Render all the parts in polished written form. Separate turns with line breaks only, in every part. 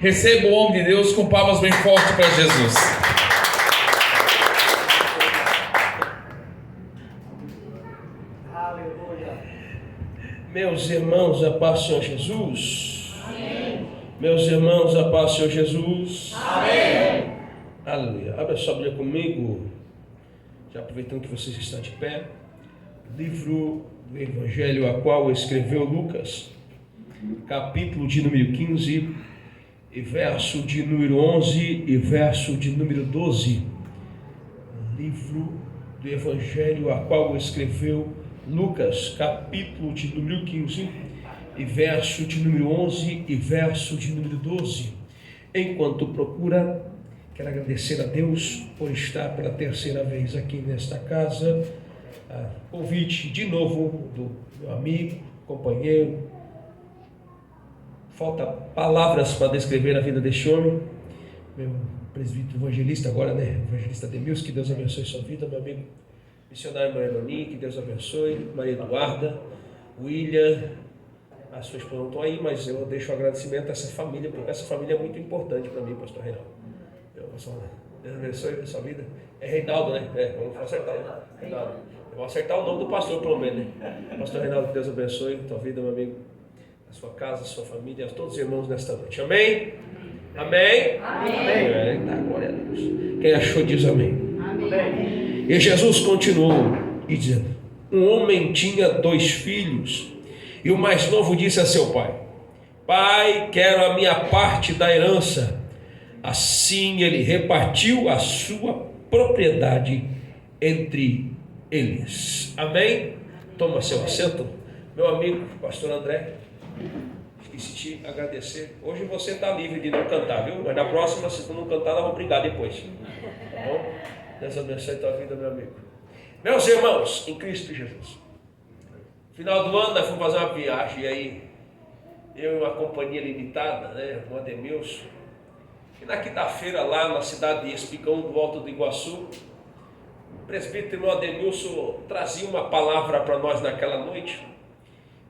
Receba o homem de Deus com palmas bem fortes para Jesus.
Aleluia. Meus irmãos, a paz do Senhor Jesus. Amém. Meus irmãos, a paz do Senhor Jesus. Amém. Aleluia. Abra sua Bíblia comigo, já aproveitando que vocês estão de pé. Livro do Evangelho a qual escreveu Lucas, capítulo de número 15, e verso de número 11 e verso de número 12. Livro do Evangelho a qual escreveu Lucas, capítulo de número 15, e verso de número 11 e verso de número 12. Enquanto procura, quero agradecer a Deus por estar pela terceira vez aqui nesta casa. Convite de novo do meu amigo, companheiro. Falta palavras para descrever a vida deste homem, meu presbítero evangelista agora, evangelista Ademilson, que Deus abençoe sua vida, meu amigo missionário Mariloni, que Deus abençoe, Maria Eduarda, William, a sua esposa não estão aí, mas eu deixo o agradecimento a essa família, porque essa família é muito importante para mim, pastor Reinaldo. Deus abençoe a sua vida. É Reinaldo, né? Vamos acertar, né? Reinaldo. Vou acertar o nome do pastor, pelo menos, né? Pastor Reinaldo, que Deus abençoe a tua vida, meu amigo, a sua casa, a sua família, a todos os irmãos nesta noite. Amém? Amém? Amém. Tá, glória a Deus. Quem achou diz amém. Amém. E Jesus continuou e dizendo: um homem tinha 2 filhos, e o mais novo disse a seu pai: Pai, quero a minha parte da herança. Assim ele repartiu a sua propriedade entre eles. Amém? Toma seu assento. Meu amigo, pastor André, esqueci de agradecer. Hoje você está livre de não cantar, viu? Mas na próxima, se tu não cantar, nós vamos brigar depois. Tá bom? Deus abençoe a tua vida, meu amigo. Meus irmãos, em Cristo Jesus. Final do ano, nós fomos fazer uma viagem aí. Eu e uma companhia limitada, o Ademilson. E na quinta-feira, lá na cidade de Espigão, do Alto do Iguaçu, o presbítero Ademilson trazia uma palavra para nós naquela noite.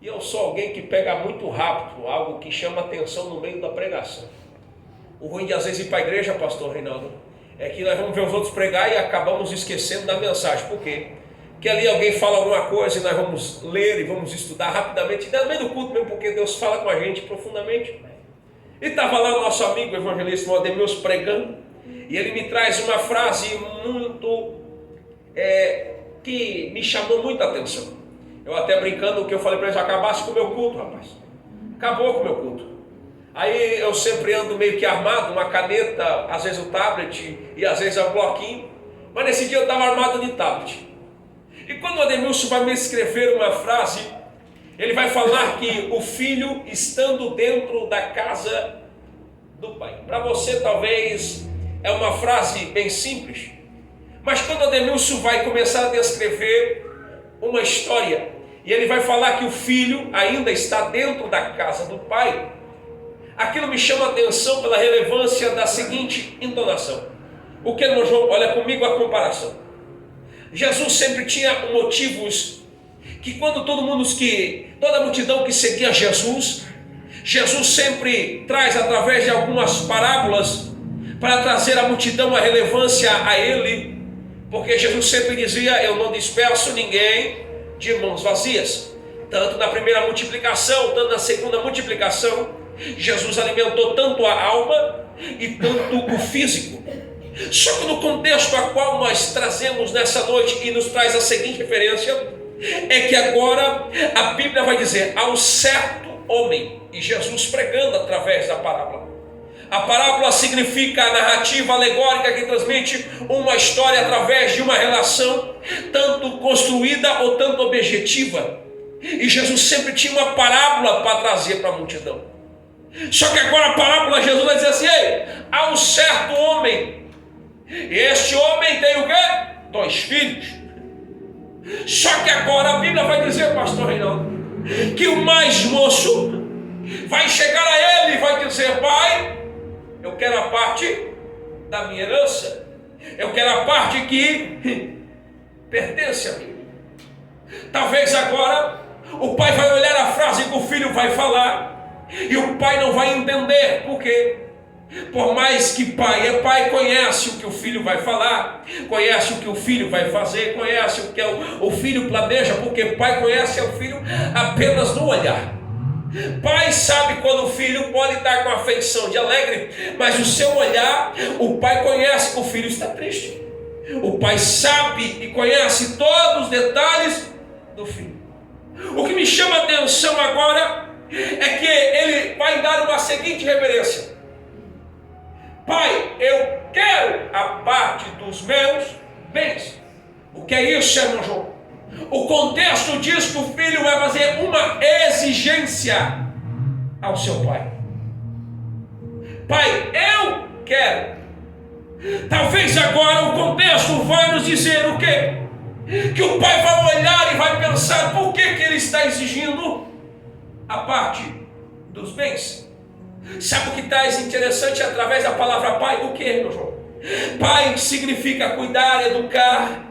E eu sou alguém que pega muito rápido, algo que chama atenção no meio da pregação. O ruim de às vezes ir para a igreja, pastor Reinaldo, é que nós vamos ver os outros pregar e acabamos esquecendo da mensagem. Por quê? Porque ali alguém fala alguma coisa e nós vamos ler e vamos estudar rapidamente, no meio do culto mesmo, porque Deus fala com a gente profundamente. E estava lá o nosso amigo evangelista Ademilson pregando, e ele me traz uma frase muito que me chamou muita atenção. Eu até brincando, que eu falei para eles: acabasse com o meu culto, rapaz. Acabou com o meu culto. Aí eu sempre ando meio que armado, uma caneta, às vezes o tablet e às vezes o bloquinho. Mas nesse dia eu estava armado de tablet. E quando o Ademilson vai me escrever uma frase, ele vai falar que o filho estando dentro da casa do pai. Para você talvez é uma frase bem simples, mas quando o Ademilson vai começar a descrever uma história, e ele vai falar que o filho ainda está dentro da casa do pai, aquilo me chama a atenção pela relevância da seguinte entonação. O que, irmão João? Olha comigo a comparação. Jesus sempre tinha motivos que quando toda a multidão que seguia Jesus sempre traz através de algumas parábolas para trazer a multidão a relevância a ele, porque Jesus sempre dizia: eu não disperso ninguém de mãos vazias. Tanto na primeira multiplicação, tanto na segunda multiplicação, Jesus alimentou tanto a alma e tanto o físico. Só que no contexto a qual nós trazemos nessa noite, e nos traz a seguinte referência, é que agora a Bíblia vai dizer: ao certo homem, e Jesus pregando através da parábola. A parábola significa a narrativa alegórica que transmite uma história através de uma relação tanto construída ou tanto objetiva. E Jesus sempre tinha uma parábola para trazer para a multidão. Só que agora a parábola, Jesus vai dizer assim: ei, há um certo homem, e este homem tem o quê? 2 filhos. Só que agora a Bíblia vai dizer, pastor Reinaldo, que o mais moço vai chegar a ele e vai dizer: pai, eu quero a parte da minha herança, eu quero a parte que pertence a mim. Talvez agora o pai vai olhar a frase que o filho vai falar, e o pai não vai entender. Por quê? Por mais que pai é pai, conhece o que o filho vai falar, conhece o que o filho vai fazer, conhece o que o filho planeja, porque pai conhece o filho apenas no olhar. Pai sabe quando o filho pode estar com afeição de alegre, mas o seu olhar, o pai conhece que o filho está triste. O pai sabe e conhece todos os detalhes do filho. O que me chama a atenção agora é que ele vai dar uma seguinte reverência: Pai, eu quero a parte dos meus bens. O que é isso, irmão João? O contexto diz que o filho vai fazer uma exigência ao seu pai. Pai, eu quero. Talvez agora o contexto vai nos dizer o quê? Que o pai vai olhar e vai pensar por que ele está exigindo a parte dos bens. Sabe o que traz interessante através da palavra pai? O que, meu João? Pai significa cuidar, educar,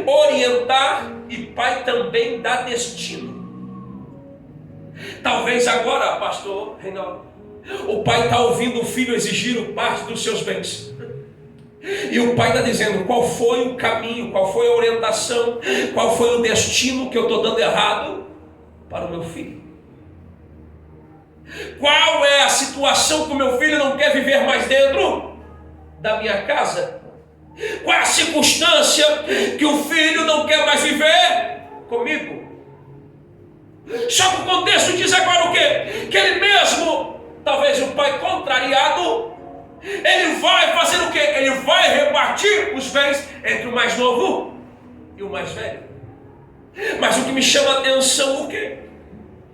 orientar, e pai também dá destino. Talvez agora, pastor Reinaldo, o pai está ouvindo o filho exigir parte dos seus bens. E o pai está dizendo: qual foi o caminho, qual foi a orientação, qual foi o destino que eu estou dando errado para o meu filho? Qual é a situação que o meu filho não quer viver mais dentro da minha casa? Qual é a circunstância que o filho não quer mais viver comigo? Só que o contexto diz agora o quê? Que ele mesmo, talvez o pai contrariado, ele vai fazer o quê? Ele vai repartir os bens entre o mais novo e o mais velho. Mas o que me chama a atenção o quê?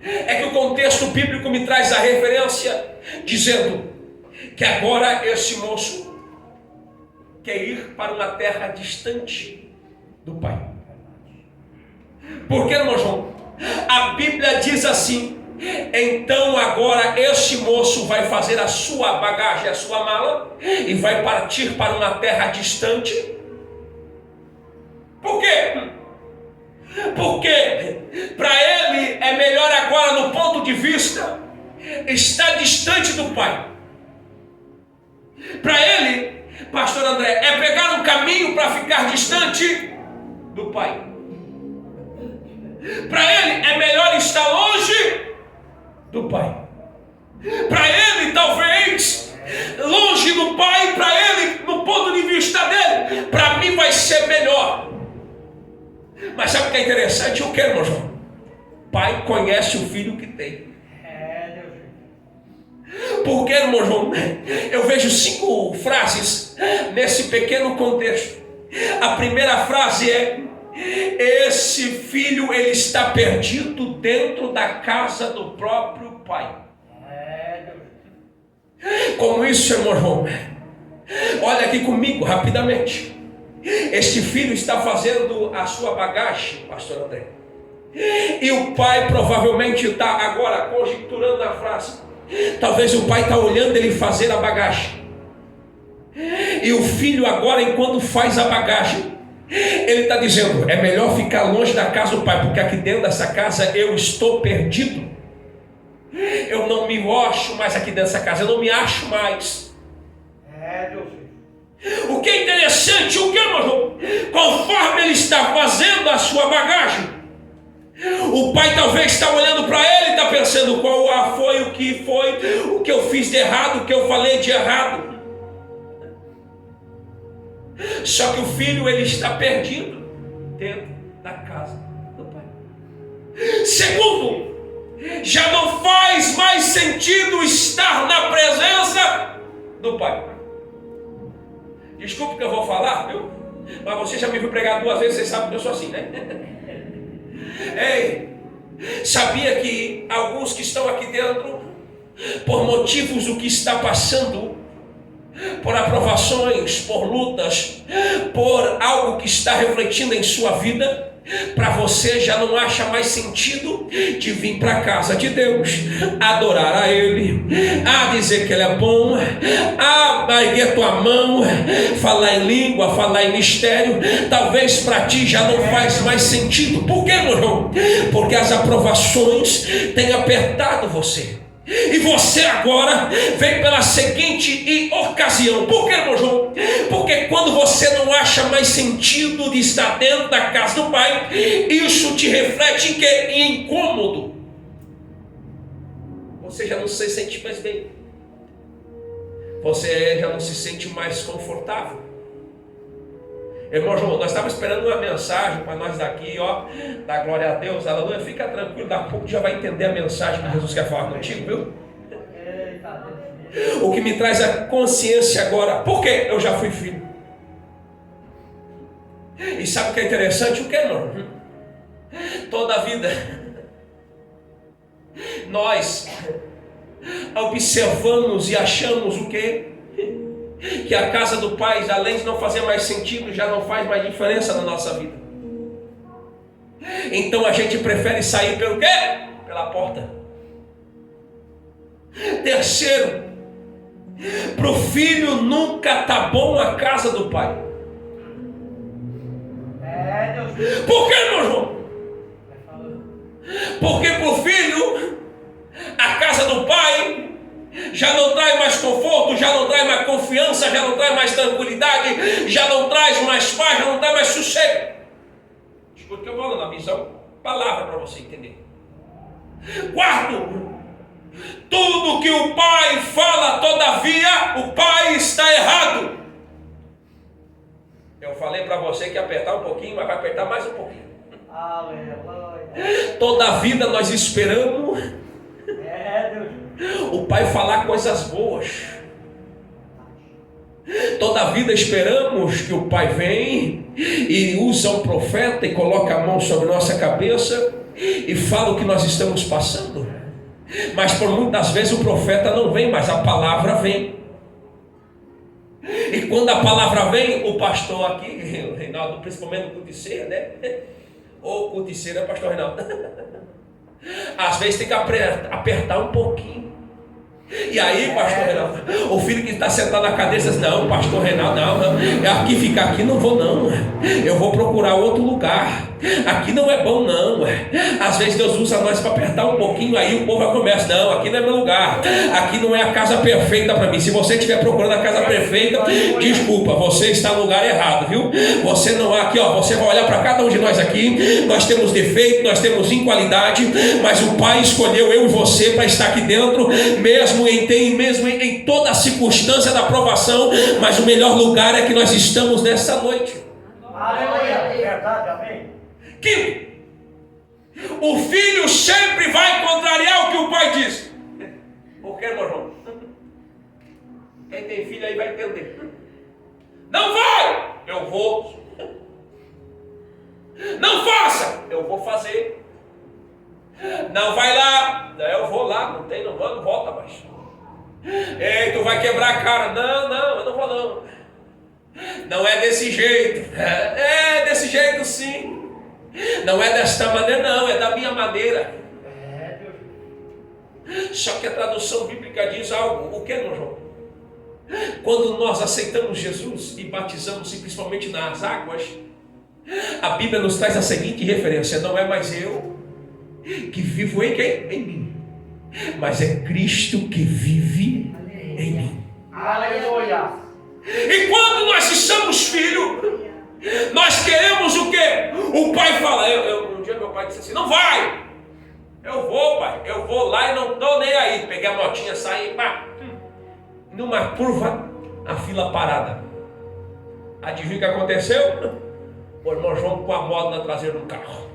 É que o contexto bíblico me traz a referência dizendo que agora esse moço quer ir para uma terra distante do pai. Por que, irmão João? A Bíblia diz assim: então agora este moço vai fazer a sua bagagem, a sua mala, e vai partir para uma terra distante. Por quê? Porque para ele é melhor agora, no ponto de vista, estar distante do pai. Para ele, pastor André, é pegar um caminho para ficar distante do pai. Para ele é melhor estar longe do pai. Para ele, talvez, longe do pai, para ele, no ponto de vista dele, para mim vai ser melhor. Mas sabe o que é interessante? O que, irmão João? Pai conhece o filho que tem. Porque, irmão João, eu vejo 5 frases nesse pequeno contexto. A primeira frase é: esse filho, ele está perdido dentro da casa do próprio pai. Como isso, irmão João? Olha aqui comigo rapidamente. Este filho está fazendo a sua bagagem, pastor André, e o pai provavelmente está agora conjecturando a frase. Talvez o pai está olhando ele fazer a bagagem, e o filho agora, enquanto faz a bagagem, ele está dizendo: é melhor ficar longe da casa do pai, porque aqui dentro dessa casa eu estou perdido. Eu não me acho mais aqui dentro dessa casa, eu não me acho mais. O que é interessante, o que, irmão? Conforme ele está fazendo a sua bagagem, o pai talvez está olhando para ele e está pensando: qual foi, o que eu fiz de errado, o que eu falei de errado. Só que o filho, ele está perdido dentro da casa do pai. Segundo, já não faz mais sentido estar na presença do pai. Desculpe que eu vou falar, viu? Mas você já me viu pregar 2 vezes, você sabe que eu sou assim, né? Ei, sabia que alguns que estão aqui dentro, por motivos do que está passando, por aprovações, por lutas, por algo que está refletindo em sua vida, para você já não acha mais sentido de vir para a casa de Deus, adorar a Ele, a dizer que Ele é bom, a erguer tua mão, falar em língua, falar em mistério. Talvez para ti já não faz mais sentido. Por quê, meu irmão? Porque as aprovações têm apertado você. E você agora vem pela seguinte ocasião. Por que, irmão João? Porque quando você não acha mais sentido de estar dentro da casa do Pai, isso te reflete em quê? Em incômodo. Você já não se sente mais bem. Você já não se sente mais confortável. Irmão João, nós estávamos esperando uma mensagem para nós daqui, ó, da glória a Deus, aleluia. Fica tranquilo, daqui a pouco já vai entender a mensagem que Jesus quer falar contigo, viu? O que me traz a consciência agora, porque eu já fui filho. E sabe o que é interessante? O que, irmão? Toda a vida nós observamos e achamos o quê? Que a casa do Pai, além de não fazer mais sentido, já não faz mais diferença na nossa vida. Então a gente prefere sair pelo quê? Pela porta. Terceiro, para o filho nunca tá bom a casa do Pai. Por que, meu João? Porque para o filho a casa do Pai já não traz mais conforto, já não traz mais confiança, já não traz mais tranquilidade, já não traz mais paz, já não traz mais sossego. Escuta o que eu falo na visão, palavra para você entender. Quarto, tudo que o Pai fala, todavia, o Pai está errado. Eu falei para você que ia apertar um pouquinho, mas vai apertar mais um pouquinho. Aleluia. Toda a vida nós esperamos o Pai falar coisas boas. Toda a vida esperamos que o Pai vem e usa um profeta e coloca a mão sobre nossa cabeça e fala o que nós estamos passando. Mas por muitas vezes o profeta não vem, mas a palavra vem. E quando a palavra vem, o pastor aqui, o Reinaldo, principalmente o culticeiro, né? Ou culticeiro é o pastor Reinaldo. Às vezes tem que apertar um pouquinho. E aí, pastor Reinaldo, o filho que está sentado na cadeira diz: não, pastor Reinaldo, não, aqui ficar aqui não vou não, eu vou procurar outro lugar, aqui não é bom não. Às vezes Deus usa nós para apertar um pouquinho, aí o povo começa: não, aqui não é meu lugar, aqui não é a casa perfeita para mim. Se você estiver procurando a casa perfeita, desculpa, você está no lugar errado, viu? Você não é aqui, ó, você vai olhar para cada um de nós aqui, nós temos defeito, nós temos inqualidade, mas o Pai escolheu eu e você para estar aqui dentro, mesmo em toda a circunstância da provação, mas o melhor lugar é que nós estamos nessa noite.
Aleluia, verdade, amém.
Quinto, o filho sempre vai contrariar o que o pai diz. Por que, meu irmão? Quem tem filho aí vai entender. Não vai, eu vou. Não faça, eu vou fazer. Não vai lá, eu vou lá, não tem, não volta mais. Ei, tu vai quebrar a cara. Não, eu não vou não. Não é desse jeito. É desse jeito sim. Não é desta maneira não, é da minha maneira. Só que a tradução bíblica diz algo. O que, meu João? Quando nós aceitamos Jesus e batizamos, principalmente nas águas, a Bíblia nos traz a seguinte referência: não é mais eu que vivo em quem? Em mim, mas é Cristo que vive em mim.
Aleluia.
E quando nós somos filhos, nós queremos o quê? O pai fala, um dia meu pai disse assim: não vai. Eu vou, pai, eu vou lá e não estou nem aí. Peguei a motinha, saí, pá. Numa curva, a fila parada. Adivinha o que aconteceu? O irmão João com a moto na traseira do carro.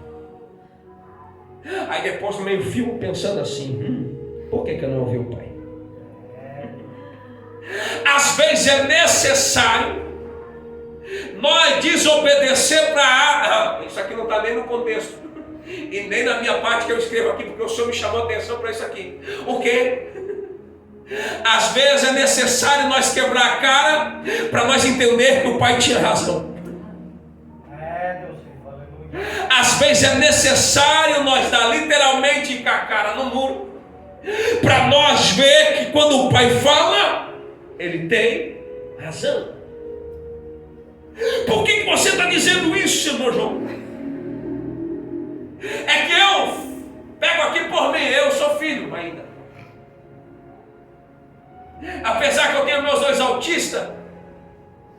Aí depois no meio fio pensando assim: por que eu não ouvi o pai? Às vezes é necessário nós desobedecer para isso aqui não está nem no contexto e nem na minha parte que eu escrevo aqui, porque o Senhor me chamou a atenção para isso aqui. O quê? Às vezes é necessário nós quebrar a cara para nós entender que o pai tinha razão. Às vezes é necessário nós dar literalmente com a cara no muro para nós ver que quando o pai fala, ele tem razão. Por que você está dizendo isso, irmão João? É que eu pego aqui por mim, eu sou filho ainda. Apesar que eu tenho meus 2 autistas,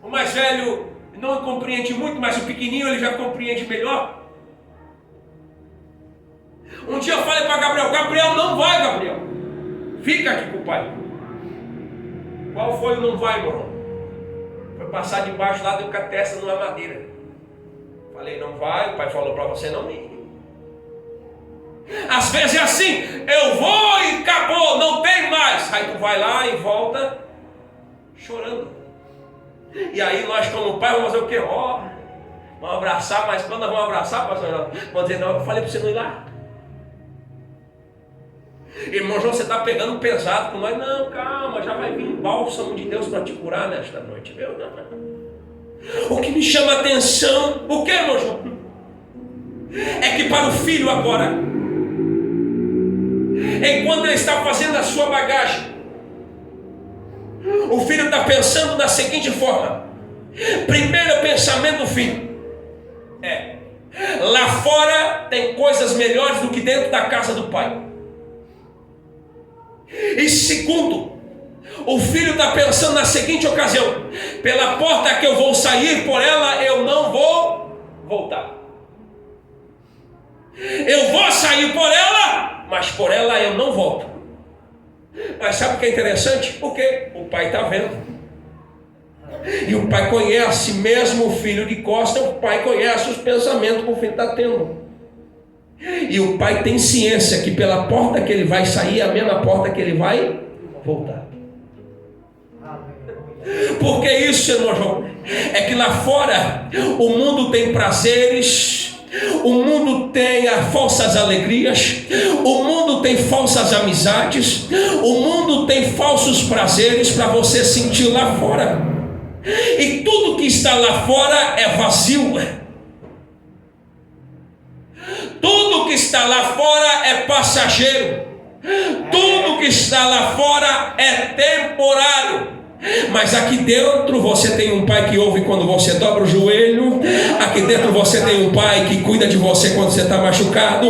o mais velho não compreende muito, mas o pequenininho ele já compreende melhor. Um dia eu falei para Gabriel: Gabriel, não vai, Gabriel. Fica aqui com o pai. Qual foi o não vai, meu irmão? Foi passar debaixo lá, deu com a testa numa madeira. Falei: não vai, o pai falou para você não ir. Às vezes é assim: eu vou e acabou, não tem mais. Aí tu vai lá e volta chorando. E aí nós como pai vamos fazer o quê? Vamos abraçar, mas quando nós vamos abraçar, pastor, vamos dizer: não, eu falei para você não ir lá. Irmão João, você está pegando pesado com nós. Não, calma, já vai vir um bálsamo de Deus para te curar nesta noite, viu? O que me chama a atenção, o que, irmão João? É que para o filho agora, enquanto ele está fazendo a sua bagagem, o filho está pensando da seguinte forma. Primeiro pensamento do filho é: lá fora tem coisas melhores do que dentro da casa do pai. E segundo, o filho está pensando na seguinte ocasião: pela porta que eu vou sair, por ela eu não vou voltar. Eu vou sair por ela, mas por ela eu não volto. Mas sabe o que é interessante? Porque o pai está vendo. E o pai conhece, mesmo o filho de costa, o pai conhece os pensamentos que o filho está tendo. E o pai tem ciência que pela porta que ele vai sair é a mesma porta que ele vai voltar. Porque isso, irmão João, é que lá fora o mundo tem prazeres, o mundo tem falsas alegrias, o mundo tem falsas amizades, o mundo tem falsos prazeres para você sentir lá fora. E tudo que está lá fora é vazio. Tudo que está lá fora é passageiro. Tudo que está lá fora é temporário. Mas aqui dentro você tem um pai que ouve quando você dobra o joelho. Aqui dentro você tem um pai que cuida de você quando você está machucado.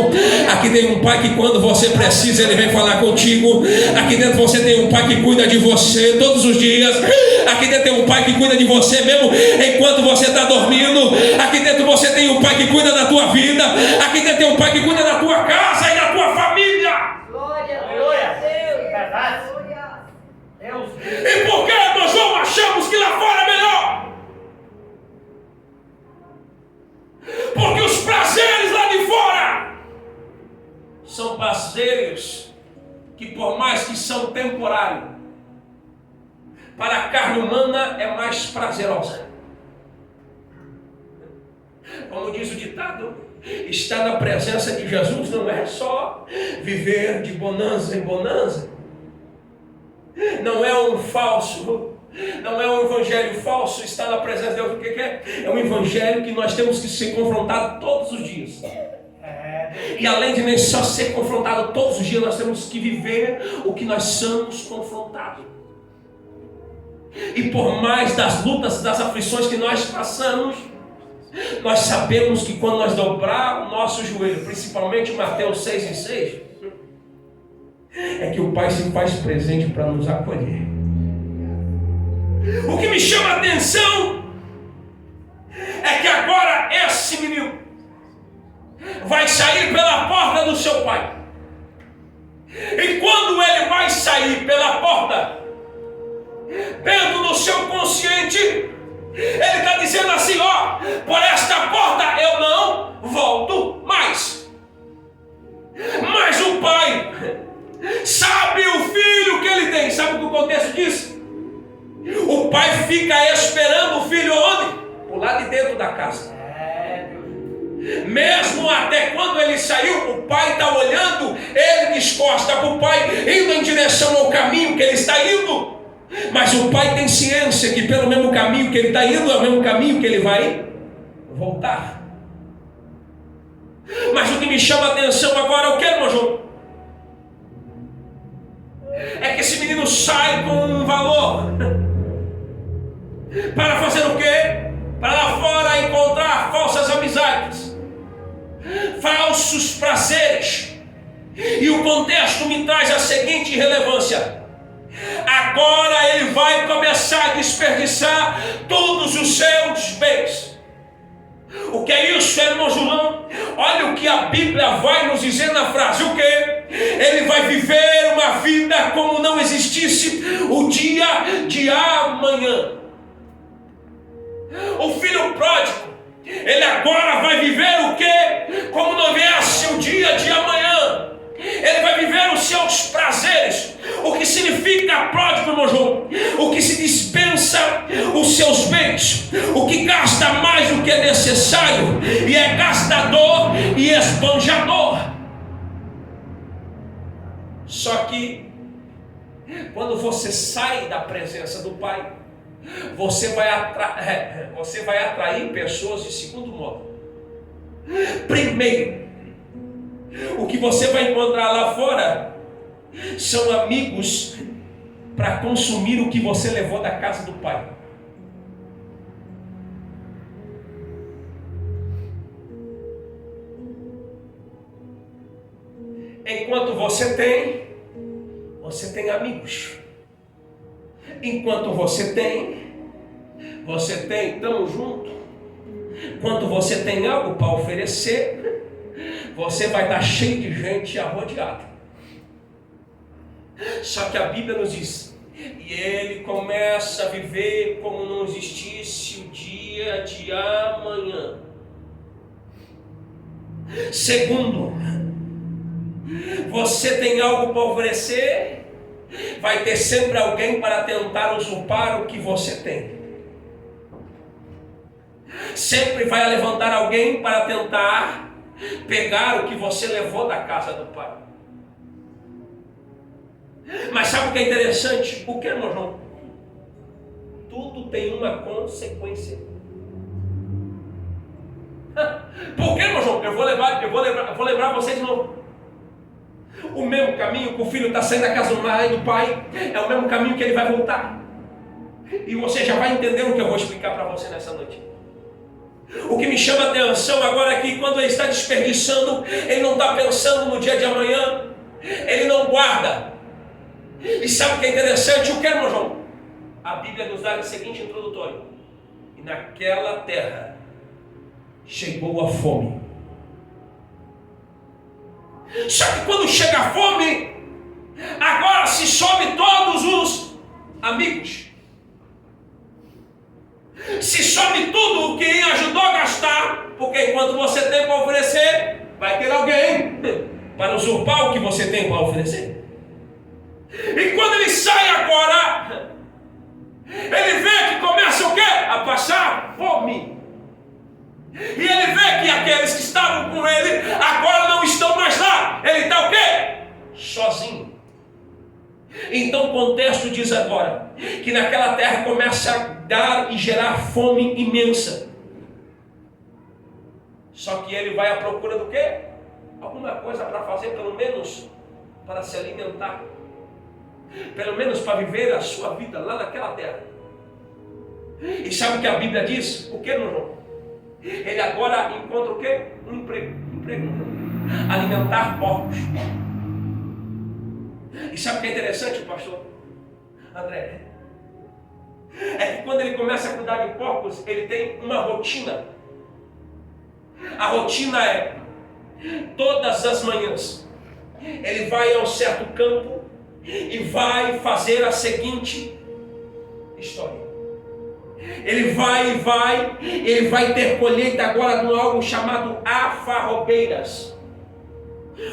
Aqui tem um pai que quando você precisa ele vem falar contigo. Aqui dentro você tem um pai que cuida de você todos os dias. Aqui dentro tem um pai que cuida de você mesmo enquanto você está dormindo. Aqui dentro você tem um pai que cuida da tua vida. Aqui dentro tem um pai que cuida da tua casa e da tua família.
Glória a Deus. Verdade. Deus.
E por que nós não achamos que lá fora é melhor? Porque os prazeres lá de fora são prazeres que, por mais que são temporários, para a carne humana é mais prazerosa. Como diz o ditado, estar na presença de Jesus não é só viver de bonança em bonança. Não é um falso, não é um evangelho falso estar na presença de Deus. O que é? É um evangelho que nós temos que ser confrontados todos os dias. E além de nem só ser confrontado todos os dias, nós temos que viver o que nós somos confrontados. E por mais das lutas, das aflições que nós passamos, nós sabemos que quando nós dobrar o nosso joelho, principalmente Mateus 6:6, é que o Pai se faz presente para nos acolher. O que me chama a atenção é que agora esse menino vai sair pela porta do seu pai. E quando ele vai sair pela porta, dentro do seu consciente, ele está dizendo assim: ó, por esta porta eu não volto mais. Mas o pai sabe o filho que ele tem. Sabe o que o contexto diz? O pai fica esperando o filho onde? Por lá de dentro da casa. Mesmo até quando ele saiu, o pai está olhando, ele descosta para o pai, indo em direção ao caminho que ele está indo. Mas o pai tem ciência que pelo mesmo caminho que ele está indo, é o mesmo caminho que ele vai voltar. Mas o que me chama a atenção agora é o que, irmão João? É que esse menino sai com um valor para fazer o quê? Para lá fora encontrar falsas amizades, falsos prazeres. E o contexto me traz a seguinte relevância: agora ele vai começar a desperdiçar todos os seus bens. O que é isso, irmão Julão? Olha o que a Bíblia vai nos dizer na frase. O quê? Ele vai viver uma vida como não existisse o dia de amanhã. O filho pródigo, ele agora vai viver o quê? Como não houvesse o dia de amanhã. Ele vai viver os seus prazeres. O que significa pródigo, irmão João? O que se dispensa os seus bens. O que gasta mais do que é necessário. E é gastador e esbanjador. Só que quando você sai da presença do Pai, você vai atrair pessoas de segundo modo. Primeiro, o que você vai encontrar lá fora são amigos para consumir o que você levou da casa do Pai. Enquanto você tem amigos. Enquanto você tem, estamos juntos. Enquanto você tem algo para oferecer, você vai estar cheio de gente arrodeada. Só que a Bíblia nos diz, e ele começa a viver como não existisse o dia de amanhã. Segundo, você tem algo para oferecer, vai ter sempre alguém para tentar usurpar o que você tem. Sempre vai levantar alguém para tentar pegar o que você levou da casa do Pai. Mas sabe o que é interessante? O que, irmão João? Tudo tem uma consequência. Por que, irmão João? Eu vou lembrar vocês de novo. O mesmo caminho que o filho está saindo da casa do pai é o mesmo caminho que ele vai voltar. E você já vai entender o que eu vou explicar para você nessa noite. O que me chama a atenção agora é que quando ele está desperdiçando, ele não está pensando no dia de amanhã, ele não guarda. E sabe o que é interessante? O que, irmão João? A Bíblia nos dá o seguinte introdutório: e naquela terra chegou a fome. Só que quando chega a fome, agora se some todos os amigos. Se some tudo o que ajudou a gastar, porque enquanto você tem para oferecer, vai ter alguém para usurpar o que você tem para oferecer. E quando ele sai agora, ele vê que começa o quê? A passar fome. E ele vê que aqueles que estavam com ele agora não estão mais lá. Ele está o quê? Sozinho. Então o contexto diz agora que naquela terra começa a dar e gerar fome imensa. Só que ele vai à procura do quê? Alguma coisa para fazer, pelo menos para se alimentar, pelo menos para viver a sua vida lá naquela terra. E sabe o que a Bíblia diz? O que, meu irmão? Ele agora encontra o quê? Um emprego. Alimentar porcos. E sabe o que é interessante, pastor André? É que quando ele começa a cuidar de porcos, ele tem uma rotina. A rotina é, todas as manhãs, ele vai a um certo campo e vai fazer a seguinte história. Ele vai ter colheita agora de algo chamado afarrobeiras.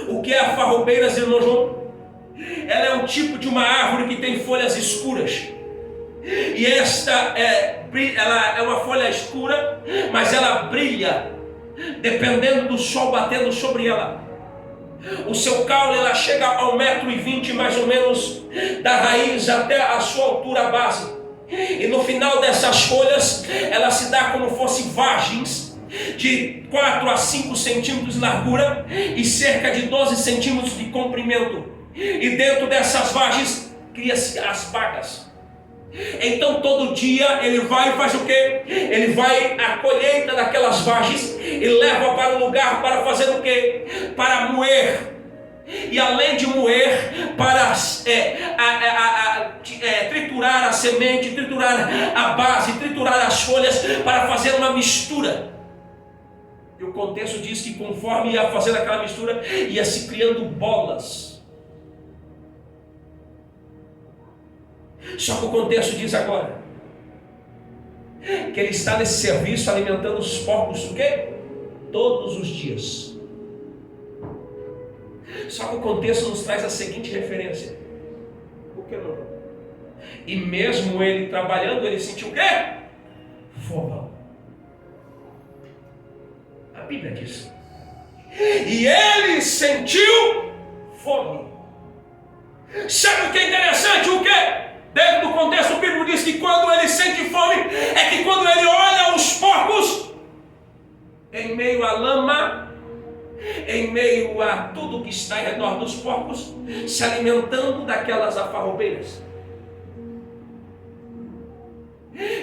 O que é afarrobeiras, irmão João? Ela é um tipo de uma árvore que tem folhas escuras. E ela é uma folha escura, mas ela brilha dependendo do sol batendo sobre ela. O seu caule ela chega a 1,20 m mais ou menos, da raiz até a sua altura base. E no final dessas folhas, ela se dá como fosse vagens de 4 a 5 centímetros de largura e cerca de 12 centímetros de comprimento. E dentro dessas vagens cria-se as bagas. Então todo dia ele vai e faz o quê? Ele vai à colheita daquelas vagens e leva para um lugar para fazer o quê? Para moer. E além de moer, para triturar a semente, triturar a base, triturar as folhas para fazer uma mistura. E o contexto diz que conforme ia fazendo aquela mistura, ia se criando bolas. Só que o contexto diz agora que ele está nesse serviço alimentando os porcos o quê? Todos os dias. Só que o contexto nos traz a seguinte referência. Por que não? E mesmo ele trabalhando, ele sentiu o quê? Fome. A Bíblia diz. E ele sentiu fome. Sabe o que é interessante? O quê? Dentro do contexto bíblico diz que quando ele sente fome, é que quando ele olha os porcos, em meio à lama, em meio a tudo que está em redor dos porcos, se alimentando daquelas alfarrobeiras.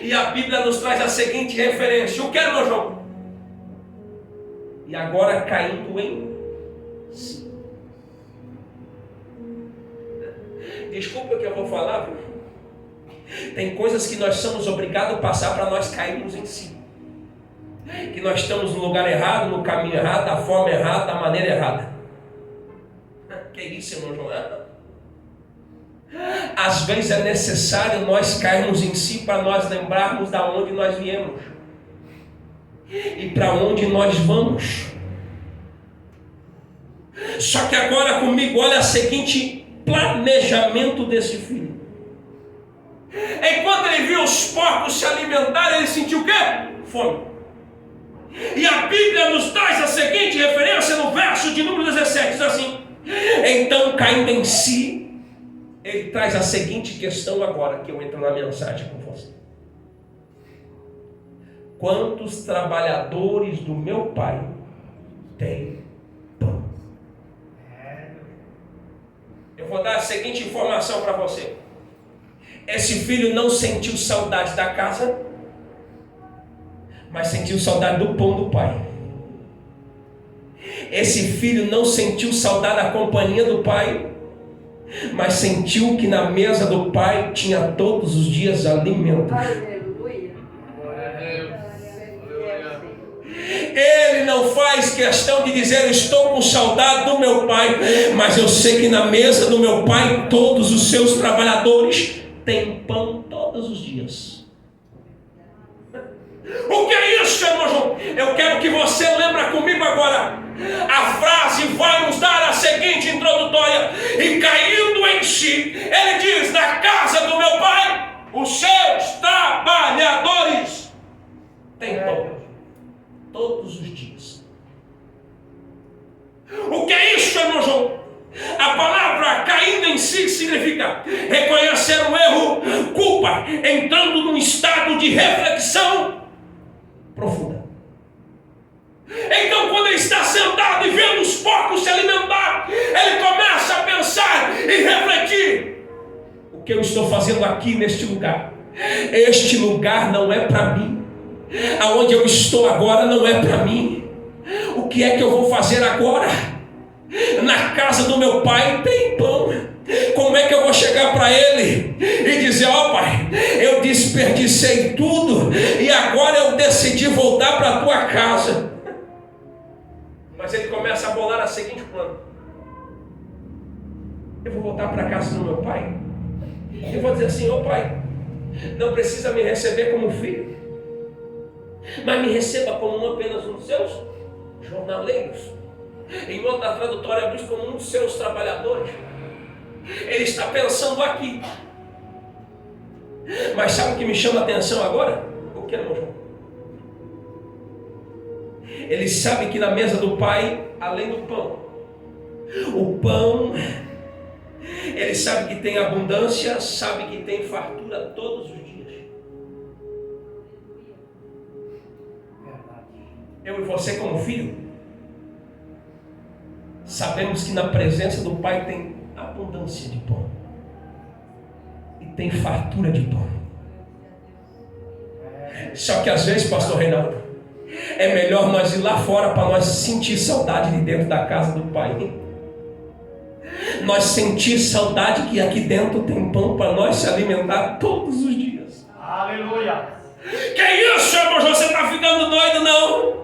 E a Bíblia nos traz a seguinte referência. O que é, meu João? E agora caindo em si. Desculpa o que eu vou falar, viu? Tem coisas que nós somos obrigados a passar para nós cairmos em si. Que nós estamos no lugar errado, no caminho errado, da forma errada, da maneira errada. Que isso, irmão João? Às vezes é necessário nós cairmos em si para nós lembrarmos da onde nós viemos e para onde nós vamos. Só que agora comigo, olha o seguinte planejamento desse filho. Enquanto ele viu os porcos se alimentarem, ele sentiu o quê? Fome. E a Bíblia nos traz a seguinte referência no verso de número 17, diz assim: então, caindo em si, ele traz a seguinte questão agora, que eu entro na mensagem com você. Quantos trabalhadores do meu pai têm pão? Eu vou dar a seguinte informação para você. Esse filho não sentiu saudade da casa, mas sentiu saudade do pão do pai. Esse filho não sentiu saudade da companhia do pai, mas sentiu que na mesa do pai tinha todos os dias alimento. Ele não faz questão de dizer estou com saudade do meu pai, mas eu sei que na mesa do meu pai todos os seus trabalhadores têm pão todos os dias. O que é isso, irmão João? Eu quero que você lembre comigo agora. A frase vai nos dar a seguinte introdutória: e caindo em si, ele diz: na casa do meu pai, os seus trabalhadores têm pão todos os dias. O que é isso, irmão João? A palavra caindo em si significa reconhecer o erro, culpa, entrando num estado de reflexão profunda. Então, quando ele está sentado e vendo os porcos se alimentar, ele começa a pensar e refletir: o que eu estou fazendo aqui neste lugar? Este lugar não é para mim. Aonde eu estou agora não é para mim. O que é que eu vou fazer agora? Na casa do meu pai tem pão. Como é que eu vou chegar para ele e dizer: ó pai, eu desperdicei tudo e agora eu decidi voltar para a tua casa? Mas ele começa a bolar a seguinte plano: eu vou voltar para a casa do meu pai. Eu vou dizer assim: ó pai, não precisa me receber como filho, mas me receba como apenas um dos seus jornaleiros. Em outra tradutória diz como um dos seus trabalhadores. Ele está pensando aqui. Mas sabe o que me chama a atenção agora? O que é, meu João? Ele sabe que na mesa do pai, além do pão, o pão, ele sabe que tem abundância, sabe que tem fartura todos os dias. Eu e você como filho, sabemos que na presença do pai tem abundância de pão e tem fartura de pão. Só que às vezes, pastor Reinaldo, é melhor nós ir lá fora para nós sentir saudade de dentro da casa do pai. nós sentir saudade que aqui dentro tem pão para nós se alimentar todos os dias.
Aleluia.
Que isso, irmão? Você está ficando doido, não?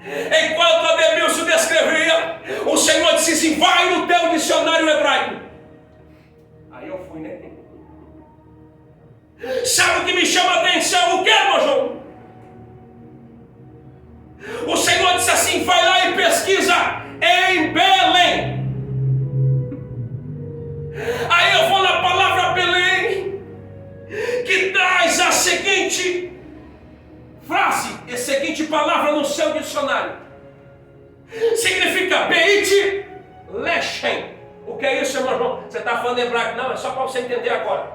Enquanto Ademilson descrevia, o Senhor disse assim: vai no teu dicionário hebraico. Aí eu fui, né? Sabe o que me chama a atenção? O que, irmão João? O Senhor disse assim: vai lá e pesquisa em Belém. Aí eu vou na palavra Belém, que traz a seguinte frase, a seguinte palavra no seu dicionário. Significa Beit Lechem. O que é isso, irmão João? Você está falando hebraico? Não, é só para você entender agora.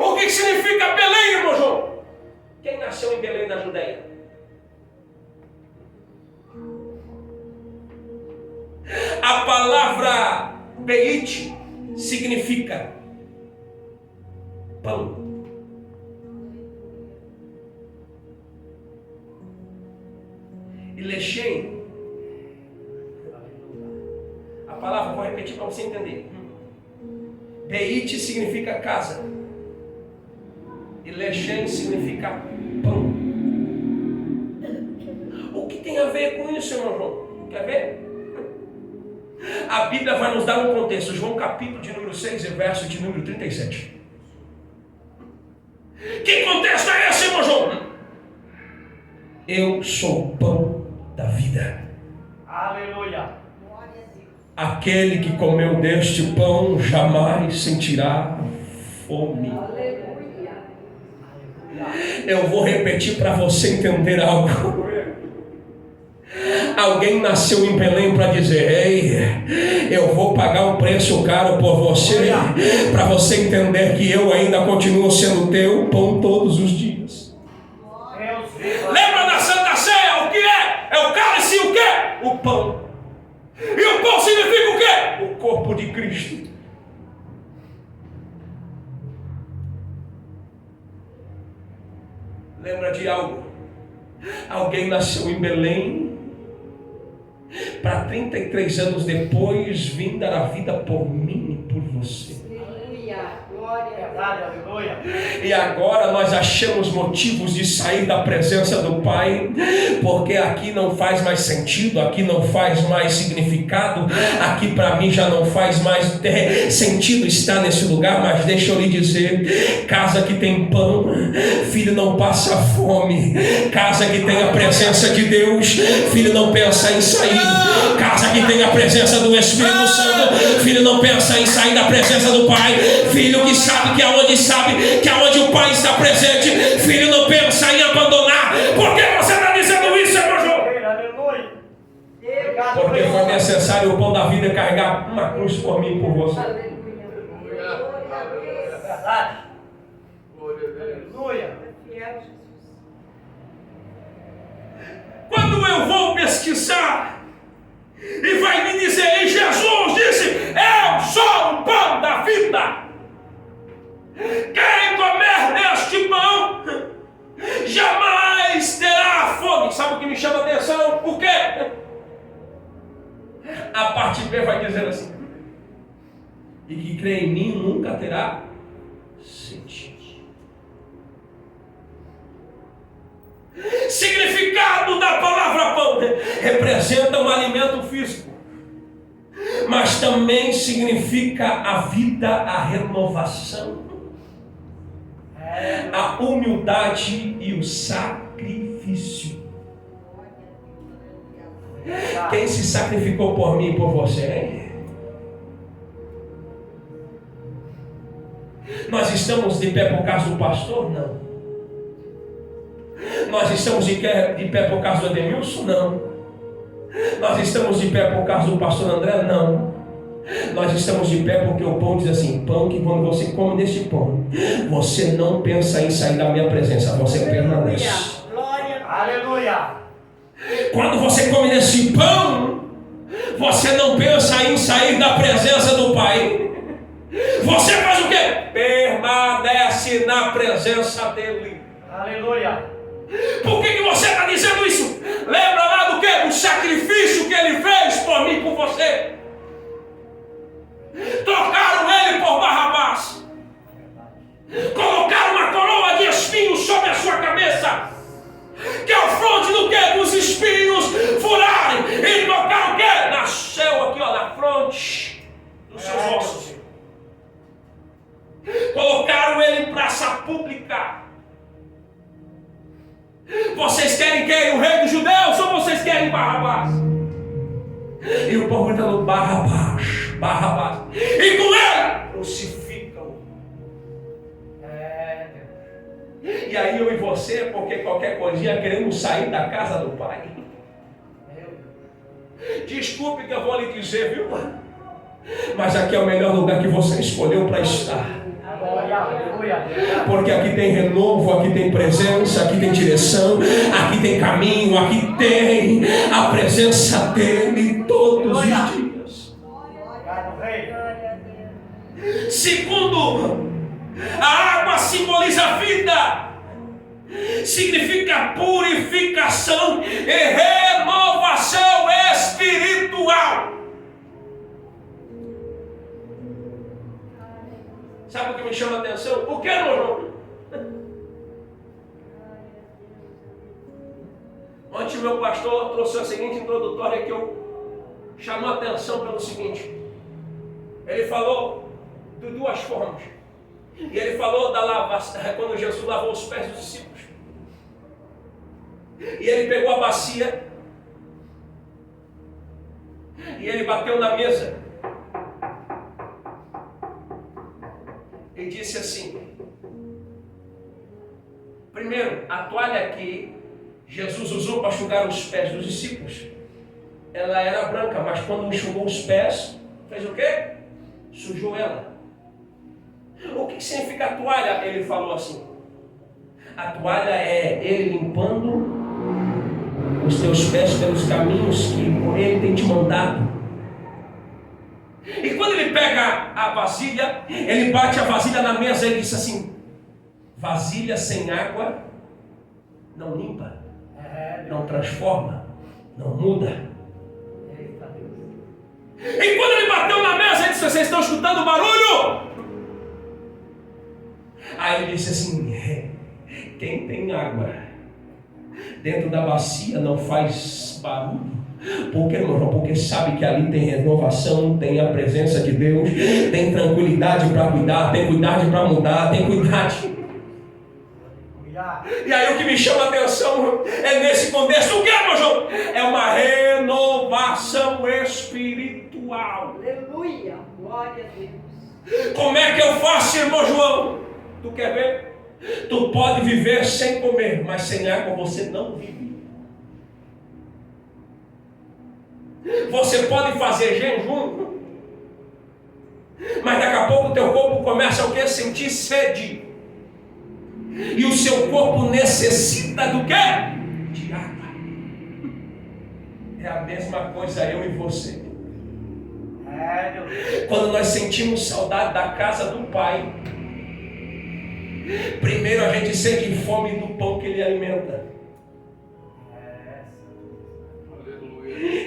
O que significa Belém, irmão João? Quem nasceu em Belém, na Judeia? A palavra Beit significa pão. E Lechem, a palavra, vou repetir para você entender. Beit significa casa. E Lechem significa pão. O que tem a ver com isso, irmão João? Quer ver? A Bíblia vai nos dar um contexto. João capítulo de número 6 e verso de número 37. Que contexto é esse, irmão João? Eu sou o pão da vida.
Aleluia.
Aquele que comeu deste pão jamais sentirá fome. Eu vou repetir para você entender algo. Alguém nasceu em Belém para dizer: ei, eu vou pagar um preço caro por você, para você entender que eu ainda continuo sendo teu pão todos os dias. Lembra da Santa Ceia? O que é? É o cálice e o quê? O pão. E o pão significa o quê? O corpo de Cristo. Lembra de algo? Alguém nasceu em Belém para 33 anos depois vir dar a vida por mim e por você.
Aleluia.
E agora nós achamos motivos de sair da presença do Pai, porque aqui não faz mais sentido, aqui não faz mais significado, aqui para mim já não faz mais sentido estar nesse lugar. Mas deixa eu lhe dizer: casa que tem pão, filho não passa fome. Casa que tem a presença de Deus, filho não pensa em sair. Casa que tem a presença do Espírito Santo, filho não pensa em sair da presença do Pai. Filho que sabe que aonde o Pai está presente, filho não pensa em abandonar. Por que você está dizendo isso, irmão João?
Aleluia.
Porque foi necessário o pão da vida carregar uma cruz por mim e por você.
Verdade. Aleluia.
Quando eu vou pesquisar e vai me dizer, e Jesus disse: eu sou o pão da vida. Quem comer deste pão jamais terá fome. Sabe o que me chama a atenção? O quê? A parte B vai dizer assim: e que crê em mim nunca terá sede. Significado da palavra pão representa um alimento físico, mas também significa a vida, a renovação, a humildade e o sacrifício. Quem se sacrificou por mim e por você, hein? Nós estamos de pé por causa do pastor? Não. Nós estamos de pé por causa do Ademilson? Não. Nós estamos de pé por causa do pastor André? Não. Nós estamos de pé porque o pão diz assim: pão que quando você come deste pão, você não pensa em sair da minha presença, você permanece.
Aleluia.
Quando você come desse pão, você não pensa em sair da presença do Pai. Você faz o quê? Permanece na presença dele.
Aleluia.
Por que você está dizendo isso? Lembra lá do quê? O sacrifício que ele fez por mim e por você. Trocaram ele por Barrabás. Colocaram uma coroa de espinhos sobre a sua cabeça. Que ao fronte do que? Dos espinhos furarem. E colocaram o que? Nasceu aqui, ó, na fronte dos seus ossos. Colocaram ele em praça pública. Vocês querem quem? O rei dos judeus ou vocês querem Barrabás? E o povo gritando Barrabás, Barrabás. E com ele crucificam. E aí eu e você, porque qualquer coisinha queremos sair da casa do Pai. Desculpe que eu vou lhe dizer, viu? Mas aqui é o melhor lugar que você escolheu para estar. Porque aqui tem renovo, aqui tem presença, aqui tem direção, aqui tem caminho, aqui tem a presença dele todos os dias. Segundo, a água simboliza a vida, significa purificação e renovação espiritual. Sabe o que me chama a atenção? O que, meu irmão? Ontem o meu pastor trouxe a seguinte introdutória que eu chamou a atenção pelo seguinte. Ele falou de duas formas. E ele falou da lavação, quando Jesus lavou os pés dos discípulos. E ele pegou a bacia e ele bateu na mesa. E disse assim: primeiro, a toalha que Jesus usou para enxugar os pés dos discípulos, ela era branca, mas quando enxugou os pés, fez o quê? Sujou ela. O que significa a toalha? Ele falou assim: a toalha é ele limpando os teus pés pelos caminhos que ele tem te mandado. E quando ele pega a vasilha, ele bate a vasilha na mesa e ele diz assim: vasilha sem água não limpa, não transforma, não muda. E quando ele bateu na mesa, ele disse: vocês estão escutando o barulho? Aí ele disse assim: quem tem água dentro da bacia não faz barulho. Por que, meu irmão? Porque sabe que ali tem renovação, tem a presença de Deus, tem tranquilidade para cuidar, tem cuidado para mudar, tem cuidado. E aí o que me chama a atenção é nesse contexto. O que, meu João? É uma renovação espiritual.
Aleluia, glória a Deus.
Como é que eu faço, irmão João? Tu quer ver? Tu pode viver sem comer, mas sem água você não vive. Você pode fazer jejum, mas daqui a pouco o teu corpo começa o quê? Sentir sede. E o seu corpo necessita do quê? De água. É a mesma coisa eu e você. Quando nós sentimos saudade da casa do Pai, primeiro a gente sente fome do pão que Ele alimenta.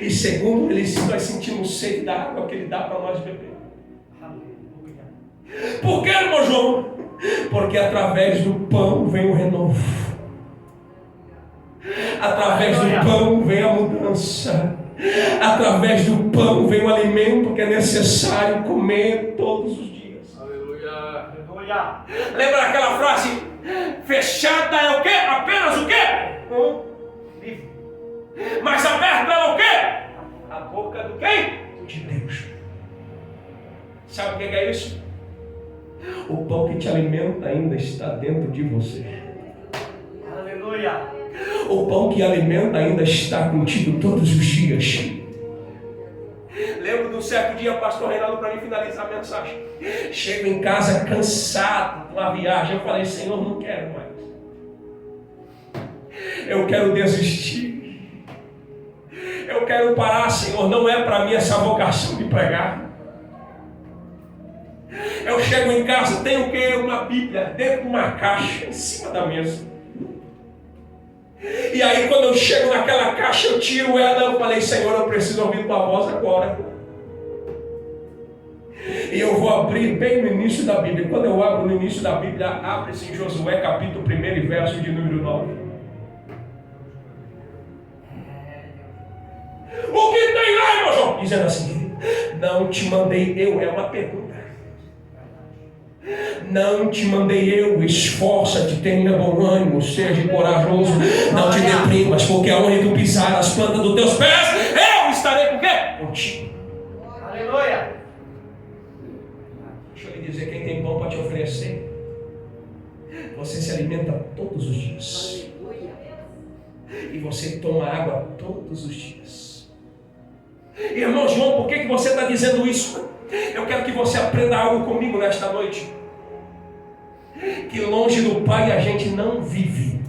E segundo, nós sentimos sede da água que Ele dá para nós beber. Por que, irmão João? Porque através do pão vem o renovo. Através do pão vem a mudança. Através do pão vem o alimento que é necessário comer todos os dias.
Aleluia.
Lembra aquela frase? Fechada é o quê? Apenas o quê?
Livre.
Mas aberta é o quê? A boca do quem? De Deus. Sabe o que é isso? O pão que te alimenta ainda está dentro de você.
Aleluia.
O pão que alimenta ainda está contigo todos os dias. Lembro de um certo dia, pastor Reinaldo, para mim finalizar a mensagem. Chego em casa cansado de uma viagem. Eu falei: Senhor, não quero mais. Eu quero desistir. Eu quero parar, Senhor. Não é para mim essa vocação de pregar. Eu chego em casa, tenho o quê? Uma Bíblia dentro de uma caixa em cima da mesa. E aí quando eu chego naquela caixa, eu tiro ela. Eu falei: Senhor, eu preciso ouvir tua voz agora. E eu vou abrir bem no início da Bíblia. Quando eu abro no início da Bíblia, abre-se em Josué capítulo 1 e verso de número 9. O que tem lá, irmão João? Dizendo assim: não te mandei eu, é uma pergunta. Não te mandei eu, esforça-te, tenha bom ânimo, seja corajoso, não te deprimas, porque aonde tu pisar as plantas dos teus pés, eu estarei com o quê? Contigo.
Aleluia.
Deixa eu lhe dizer, quem tem pão para te oferecer, você se alimenta todos os dias.
Aleluia.
E você toma água todos os dias. Irmão João, por que você está dizendo isso? Eu quero que você aprenda algo comigo nesta noite. Que longe do Pai a gente não vive.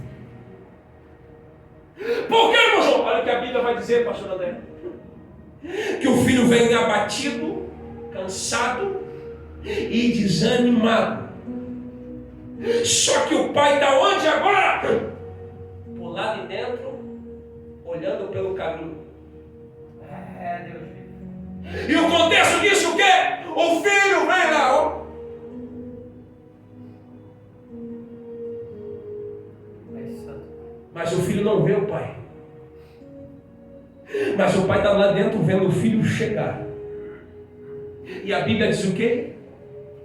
Por que, irmão João? Olha o que a Bíblia vai dizer, pastor André. Que o filho vem abatido, cansado e desanimado. Só que o pai está onde agora? Por lá de dentro, olhando pelo caminho.
Deus.
E o contexto disso o quê? O filho vem lá, ó. Mas o filho não vê o pai. Mas o pai está lá dentro vendo o filho chegar. E a Bíblia diz o quê?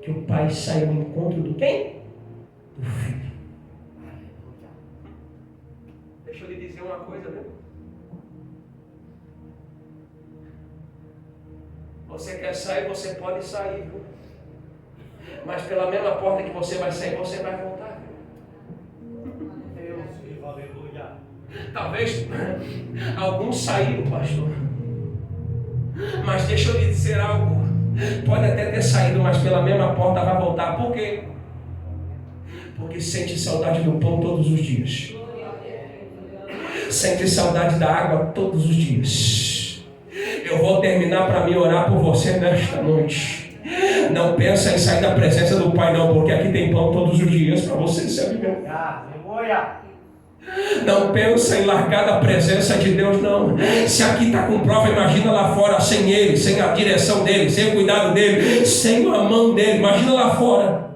Que o pai sai ao encontro do quem? Do filho. Deixa eu lhe dizer uma coisa, né? Você quer sair, você pode sair, viu? Mas pela mesma porta que você vai sair, você vai voltar.
Deus vivo, aleluia.
Talvez alguns saíram, pastor. Mas deixa eu lhe dizer algo. Pode até ter saído, mas pela mesma porta vai voltar. Por quê? Porque sente saudade do pão todos os dias. Sente saudade da água todos os dias. Eu vou terminar para me orar por você nesta noite. Não pensa em sair da presença do Pai não, porque aqui tem pão todos os dias para você se alimentar.
Aleluia.
Não pensa em largar da presença de Deus, não. Se aqui está com prova, imagina lá fora sem Ele, sem a direção dEle, sem o cuidado dEle, sem a mão dEle. Imagina lá fora.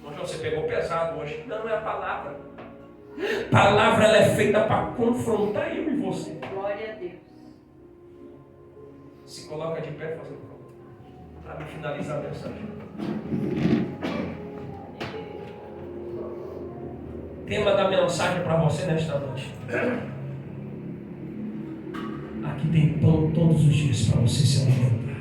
Mas você pegou pesado hoje. Não é a palavra. Palavra ela é feita para confrontar eu e você.
Glória a Deus.
Se coloca de pé fazendo favor, para me finalizar a mensagem. Tema da mensagem para você nesta noite. Aqui tem pão todos os dias para você se alimentar.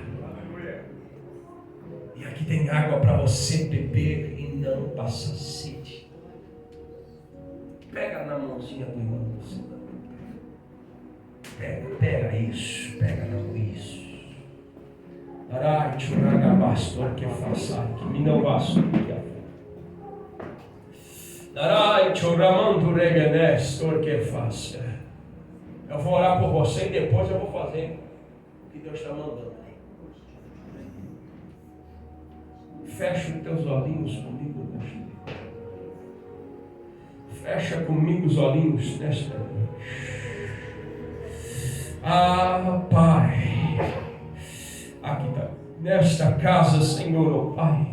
E aqui tem água para você beber e não passar sede. Pega na mãozinha do irmão. Pega isso, pega não isso. Arai, churaga bastor que faça, que me não basta que a Darai, choramando regenestor que faça. Eu vou orar por você e depois eu vou fazer o que Deus está mandando. Fecha os teus olhinhos comigo nesta noite. Fecha comigo os olhinhos nesta noite. Ah, Pai. Aqui está, nesta casa, Senhor, oh Pai.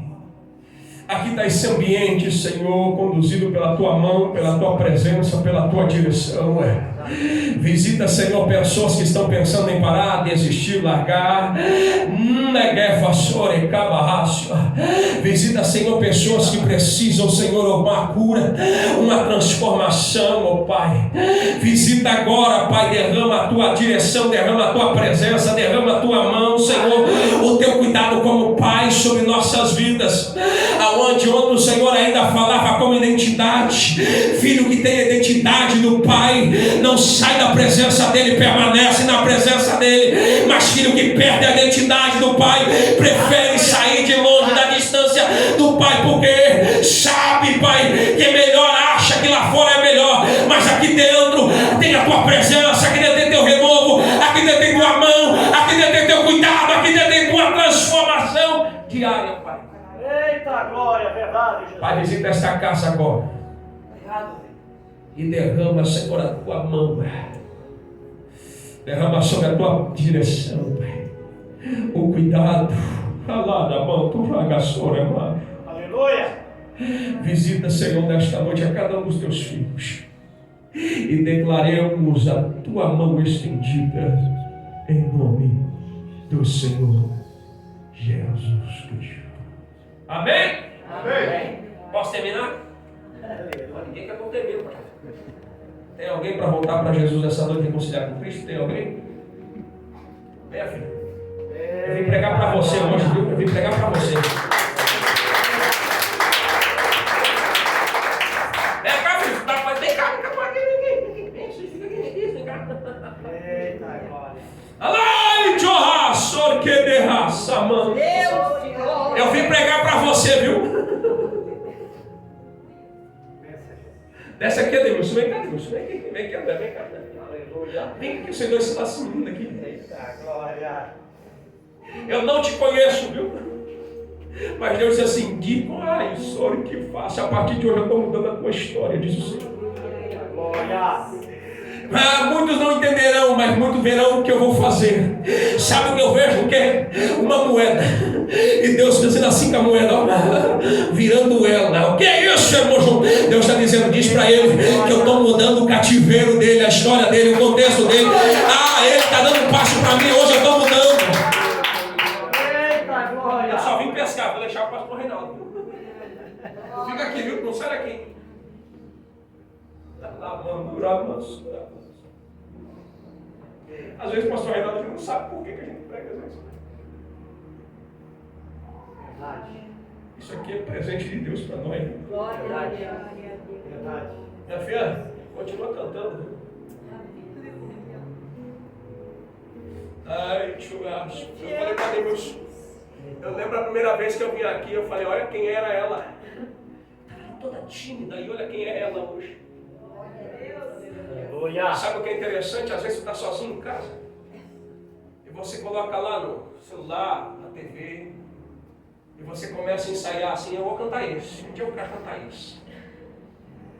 Aqui está esse ambiente, Senhor, conduzido pela Tua mão, pela Tua presença, pela Tua direção. Visita, Senhor, pessoas que estão pensando em parar, desistir, largar. Visita, Senhor, pessoas que precisam, Senhor, uma cura, uma transformação, oh Pai. Visita agora, Pai, derrama a Tua direção, derrama a Tua presença, derrama a Tua mão, Senhor, o Teu cuidado como Pai sobre nossas vidas. Aonde outro, Senhor, ainda falava como identidade, filho que tem a identidade do Pai, não sai da presença dele, permanece na presença dele. Mas filho que perde a identidade do Pai, prefere sair de longe da distância do Pai, porque sabe, Pai, que é melhor, acha que lá fora é melhor, mas aqui dentro tem a Tua presença, aqui dentro tem Teu renovo, aqui dentro tem Tua mão, aqui dentro tem Teu cuidado, aqui dentro tem Tua transformação diária, Pai.
Eita glória, verdade, Jesus.
Pai, visita esta casa agora e derrama, Senhor, a Tua mão, derrama sobre a Tua direção, Pai. o cuidado.
Aleluia.
Visita, Senhor, nesta noite a cada um dos teus filhos e declaremos a tua mão estendida em nome do Senhor Jesus Cristo. Amém?
Amém.
Posso terminar? Ninguém quer que eu termine, pai. Tem alguém para voltar para Jesus essa noite e reconciliar com Cristo? Tem alguém? Venha, filho. Eu vim pregar para você hoje, viu? Eu vim pregar para você. Vem cá, filho. Vem cá. Vem cá.
Eita, glória.
Alai, Johassor, que derraça, mano.
Deus de glória.
Eu vim pregar para você, viu? Desce aqui, Deus. Vem cá, Deus. Vem aqui, André. Vem cá.
Aleluia.
Vem aqui, Senhor, esse laço menino aqui.
Eita, glória.
Eu não te conheço, viu? Mas Deus disse assim: Gui, ai, Senhor, que faça. A partir de hoje eu estou mudando a tua história, diz o Senhor.
Glória.
Muitos não entenderão, mas muitos verão o que eu vou fazer. Sabe o que eu vejo? O que? Uma moeda. E Deus dizendo assim com a moeda, ó, virando ela. O que é isso, irmão João? Deus está dizendo, diz para ele que eu estou mudando o cativeiro dele, a história dele, o contexto dele. Ele está dando um passo para mim, hoje eu estou mudando.
Eita, glória.
Eu só vim pescar, vou deixar o pastor Reinaldo. Fica aqui, viu? Não sai daqui. Às vezes o pastor Reinaldo não sabe por que a gente prega às vezes.
Verdade.
Isso aqui é presente de Deus para nós.
Glória a Deus.
Verdade.
Minha filha, continua cantando. Viu? Ai, churrasco. Eu falei para Deus. Eu lembro a primeira vez que eu vim aqui, eu falei, olha quem era ela. Toda tímida, e olha quem é ela hoje.
Aleluia.
Sabe o que é interessante? Às vezes você está sozinho em casa e você coloca lá no celular, na TV, e você começa a ensaiar assim, eu vou cantar esse, um dia eu quero cantar esse,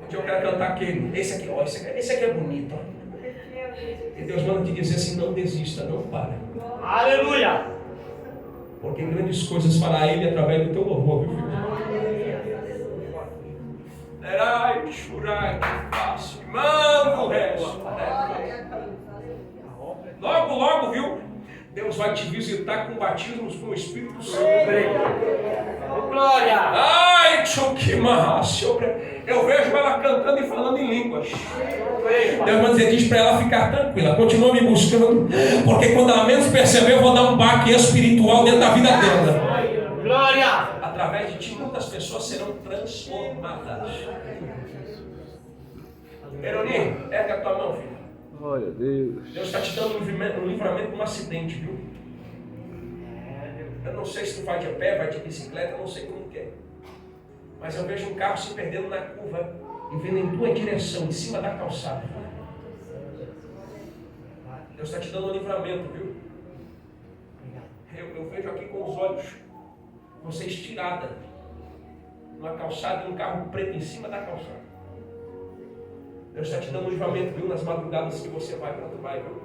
um dia eu quero cantar aquele, esse aqui, ó, esse aqui é bonito, ó. E Deus manda te dizer assim, não desista, não para,
Aleluia.
porque grandes coisas fará Ele através do teu louvor, viu, filho? Ai, churai, que fácil. Manda o resto. Logo, viu? Deus vai te visitar com batismos com o Espírito Santo.
Glória.
Ai, tchuquimaço. Eu vejo ela cantando e falando em línguas. Deus vai dizer para ela ficar tranquila. Continua me buscando. Porque quando ela menos perceber, eu vou dar um baque espiritual dentro da vida dela.
Glória.
Através de ti, muitas pessoas serão transformadas. Eroni, erga a tua mão, filho.
Glória a Deus.
Deus está te dando um livramento de um acidente, viu? Eu não sei se tu vai de pé, vai de bicicleta, eu não sei como que é. Mas eu vejo um carro se perdendo na curva e vindo em tua direção, em cima da calçada. Deus está te dando um livramento, viu? Eu vejo aqui com os olhos você estirada numa calçada e um carro preto em cima da calçada. Deus está te dando um livramento, viu? Nas madrugadas que você vai, para tu vai, viu?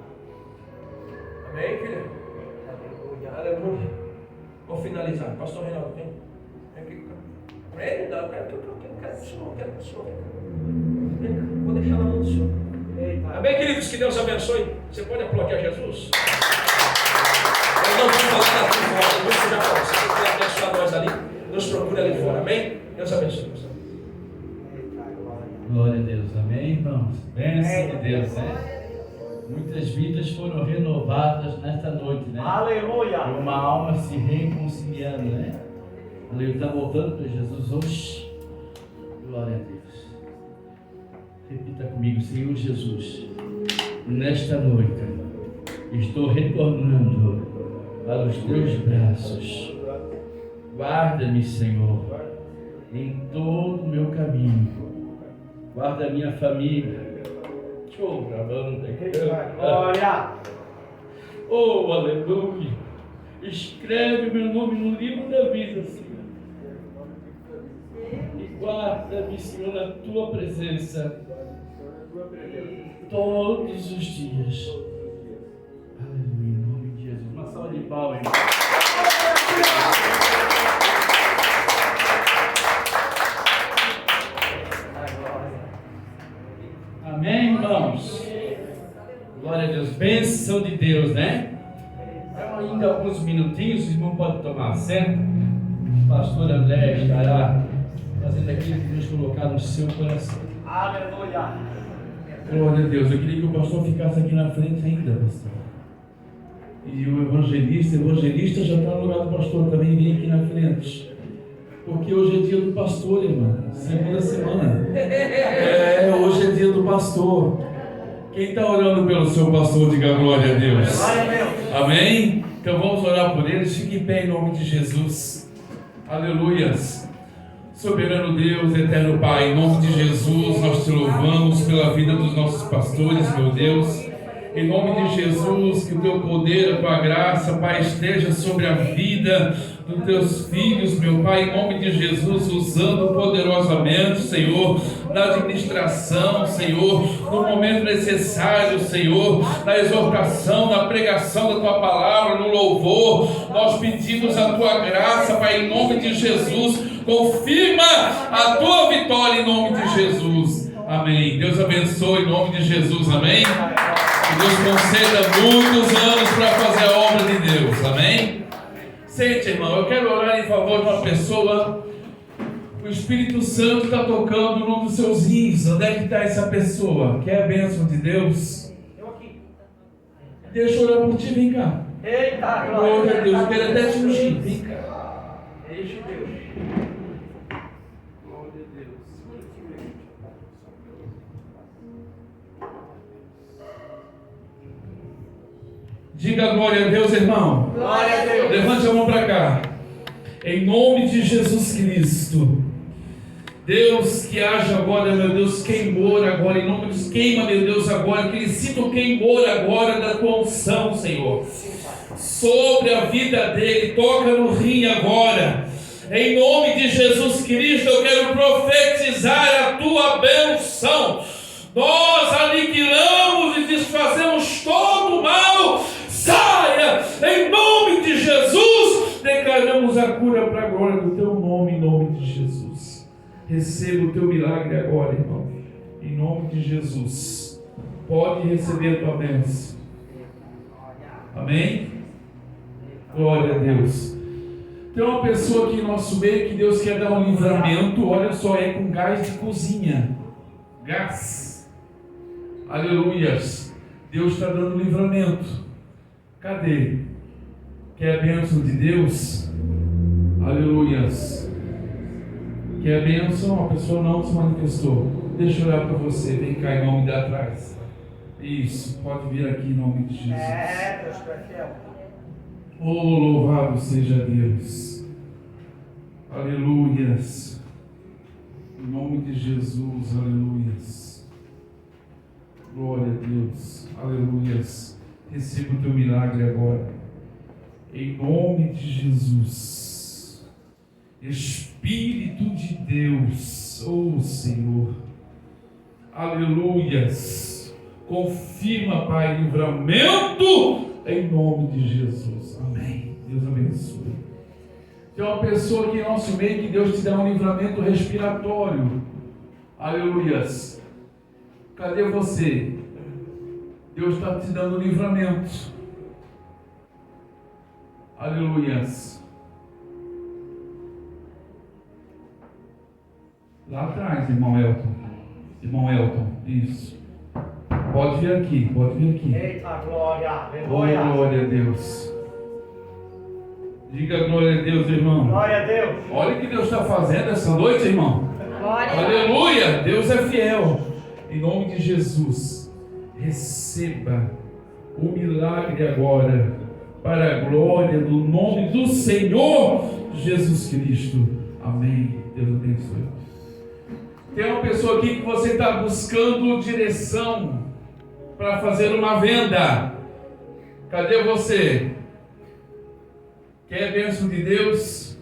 Amém, filha? Aleluia. Vou finalizar. Pastor Reinaldo, vem. Vem aqui. Ele não, eu quero o senhor, quero o senhor. Vem cá, vou deixar na mão do senhor. Amém, queridos? Que Deus abençoe. Você pode aplaudir a Jesus? Eu não vou falar aqui fora, eu vou sujar para você. Se você quer abençoar nós ali, nos procure ali fora. Amém? Deus abençoe.
Glória a Deus, amém, irmãos? Bênção de Deus, né? Muitas vidas foram renovadas nesta noite, né?
Aleluia.
E uma alma se reconciliando, né? Aleluia, está voltando para Jesus hoje. Glória a Deus. Repita comigo, Senhor Jesus, nesta noite estou retornando para os teus braços. Guarda-me, Senhor, em todo o meu caminho. Guarda a minha família.
Glória.
Oh, aleluia. Escreve meu nome no livro da vida, Senhor. E guarda-me, Senhor, na tua presença todos os dias. Aleluia, em nome de Jesus. Uma salva de palmas. benção de Deus, né? Então, ainda alguns minutinhos, o irmão pode tomar assento. O pastor André estará fazendo aquilo que Deus colocar no seu coração.
Aleluia.
Glória a Deus. Eu queria que o pastor ficasse aqui na frente ainda, pastor. E o evangelista já está no lugar do pastor, também vem aqui na frente. Porque hoje é dia do pastor, irmão. Segunda semana. Hoje é dia do pastor. Quem está orando pelo seu pastor, diga glória a Deus.
Glória a Deus.
Amém? Então vamos orar por eles. Fique em pé em nome de Jesus. Aleluias. Soberano Deus, eterno Pai, em nome de Jesus, nós te louvamos pela vida dos nossos pastores, meu Deus. Em nome de Jesus, que o teu poder, a tua graça, Pai, esteja sobre a vida dos teus filhos, meu Pai, em nome de Jesus, usando poderosamente, Senhor, na administração, Senhor, no momento necessário, Senhor, na exortação, na pregação da tua palavra, no louvor. Nós pedimos a tua graça, Pai, em nome de Jesus. Confirma a tua vitória em nome de Jesus. Amém. Deus abençoe em nome de Jesus. Amém. Que Deus conceda muitos anos para fazer a obra de Deus. Amém. Sente, irmão. Eu quero orar em favor de uma pessoa. O Espírito Santo está tocando num dos seus rins. Onde é que está essa pessoa? Quer a bênção de Deus?
Eu aqui.
Deixa eu orar por ti. Vem cá.
Eita,
Glória a Deus. Eu quero até te ungir. Vem cá.
Deixa Deus.
Diga glória a Deus, irmão.
Glória a Deus.
Levante a mão para cá. Em nome de Jesus Cristo. Deus, que haja agora, meu Deus, queimor agora. Em nome de Deus, queima, meu Deus, agora. Que ele sinta o queimor agora da tua unção, Senhor. Sobre a vida dele. Toca no rim agora. Em nome de Jesus Cristo, eu quero profetizar a tua bênção. Nós aniquilamos e desfazemos todo o mal. Saia em nome de Jesus. Declaramos a cura para a glória do teu nome, em nome de Jesus. Receba o teu milagre agora, irmão, em nome de Jesus. Pode receber a tua bênção. Amém? Glória a Deus. Tem uma pessoa aqui em nosso meio que Deus quer dar um livramento. Olha só, é com gás de cozinha. Gás. Aleluias. Deus está dando livramento. Cadê? Quer a bênção de Deus? Aleluias. Quer a bênção? A pessoa não se manifestou. Deixa eu orar para você. Vem cá em nome de atrás. Isso. Pode vir aqui em nome de Jesus.
Deus tu é fiel.
Oh, louvado seja Deus. Aleluias. Em nome de Jesus. Aleluias. Glória a Deus. Aleluias. Receba o teu milagre agora. Em nome de Jesus. Espírito de Deus. Oh, Senhor. Aleluias. Confirma, Pai, livramento em nome de Jesus. Amém. Deus abençoe. Tem uma pessoa aqui em nosso meio que Deus te dá um livramento respiratório. Aleluias. Cadê você? Deus está te dando um livramento. Aleluias. Lá atrás, irmão Elton. Irmão Elton, isso. Pode vir aqui, pode vir aqui.
Eita, glória.
Oh,
Aleluia.
glória a Deus. Diga glória a Deus, irmão.
Glória a Deus.
Olha o que Deus está fazendo essa noite, irmão.
Glória.
Aleluia. Deus é fiel. Em nome de Jesus, receba o milagre agora, para a glória do nome do Senhor Jesus Cristo. Amém. Deus abençoe. Tem uma pessoa aqui que você está buscando direção para fazer uma venda. Cadê você? Quer a bênção de Deus?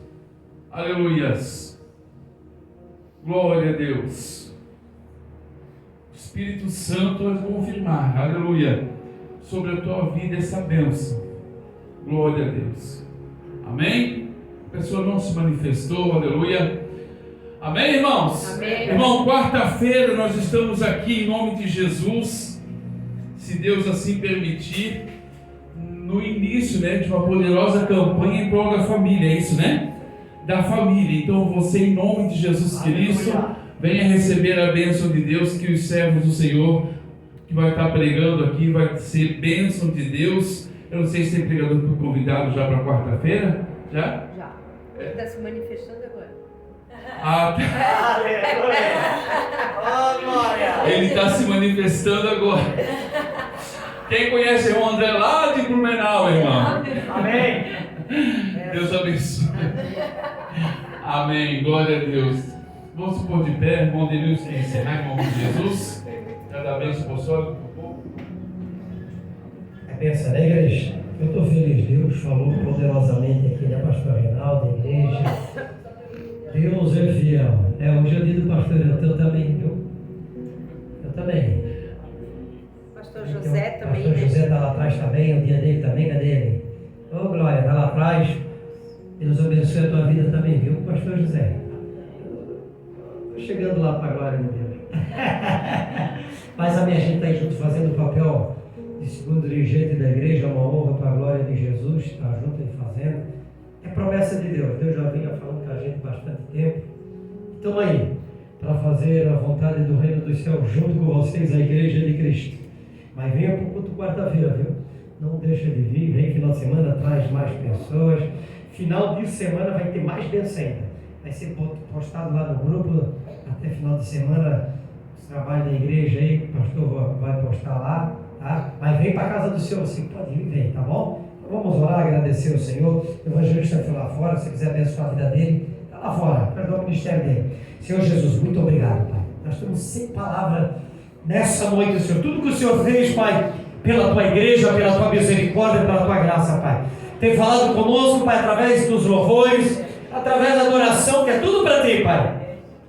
Aleluias. Glória a Deus. O Espírito Santo vai confirmar, aleluia, sobre a tua vida essa bênção. Glória a Deus. Amém? A pessoa não se manifestou, aleluia. Amém, irmãos?
Amém.
Irmão, quarta-feira nós estamos aqui em nome de Jesus.
se Deus assim permitir, no início, né, de uma poderosa campanha em prol da família, é isso, né? Da família. Então você, em nome de Jesus Cristo, venha receber a bênção de Deus, que os servos do Senhor que vai estar pregando aqui vai ser bênção de Deus. Eu não sei se tem pregador convidado já para quarta-feira. Já?
Já. Ele está se manifestando agora.
Ah,
Aleluia. Oh, glória.
ele está se manifestando agora. Quem conhece o irmão André lá de Blumenau, irmão?
Amém.
Deus abençoe. Amém. Glória a Deus. Vamos se pôr de pé, irmão Denilson, para encerrar em nome de Jesus. Cada bênção apostólico para o povo.
A benção da igreja. Eu estou feliz. Deus falou poderosamente aqui, né, pastor Reinaldo, da igreja. Deus é fiel. Hoje é o dia do pastor, eu também, viu? Eu também.
Pastor José também.
Pastor José está lá atrás também, o dia dele também, cadê ele? Ô, Glória, está lá atrás. Deus abençoe a tua vida também, viu, pastor José? Estou chegando lá para a glória de Deus. Mas a minha gente está aí junto fazendo o papel de segundo dirigente da igreja, é uma honra para a glória de Jesus, estar junto e fazendo. É promessa de Deus. Deus já vinha falando com a gente há bastante tempo. Estamos aí para fazer a vontade do reino dos céus junto com vocês, a igreja de Cristo. Mas venha para o culto quarta-feira, viu? Não deixa de vir, vem final de semana, traz mais pessoas. Final de semana vai ter mais bênção ainda. Vai ser postado lá no grupo, até final de semana, os trabalhos da igreja aí, o pastor vai postar lá, tá? Mas vem para a casa do Senhor, você pode vir, vem, tá bom? Então vamos orar, agradecer ao Senhor. O evangelista foi lá fora, se você quiser abençoar a vida dele, está lá fora, perdoa o ministério dele. Senhor Jesus, muito obrigado, Pai. Nós estamos sem palavra nessa noite, Senhor. Tudo que o Senhor fez, Pai, pela tua igreja, pela tua misericórdia, pela tua graça, Pai. Tem falado conosco, Pai, através dos louvores, através da adoração, que é tudo para ti, Pai.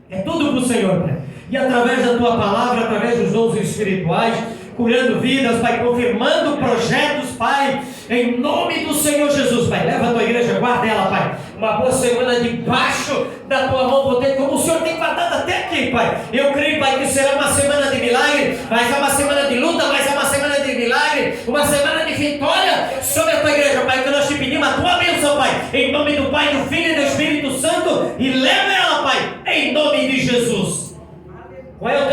É tudo para o Senhor, Pai. E através da tua palavra, através dos dons espirituais, curando vidas, Pai, confirmando projetos, Pai, em nome do Senhor Jesus, Pai. Leva a tua igreja, guarda ela, Pai. Uma boa semana debaixo da tua mão, como o Senhor tem guardado até aqui, Pai. Eu creio, Pai, que será uma semana de milagre, mas é uma semana de luta, mas é uma semana de milagre, uma semana de vitória sobre a tua igreja, Pai. Que nós te pedimos a tua bênção, Pai, em nome do Pai, do Filho e do Espírito Santo, e leva ela, Pai, em nome de Jesus. Qual é o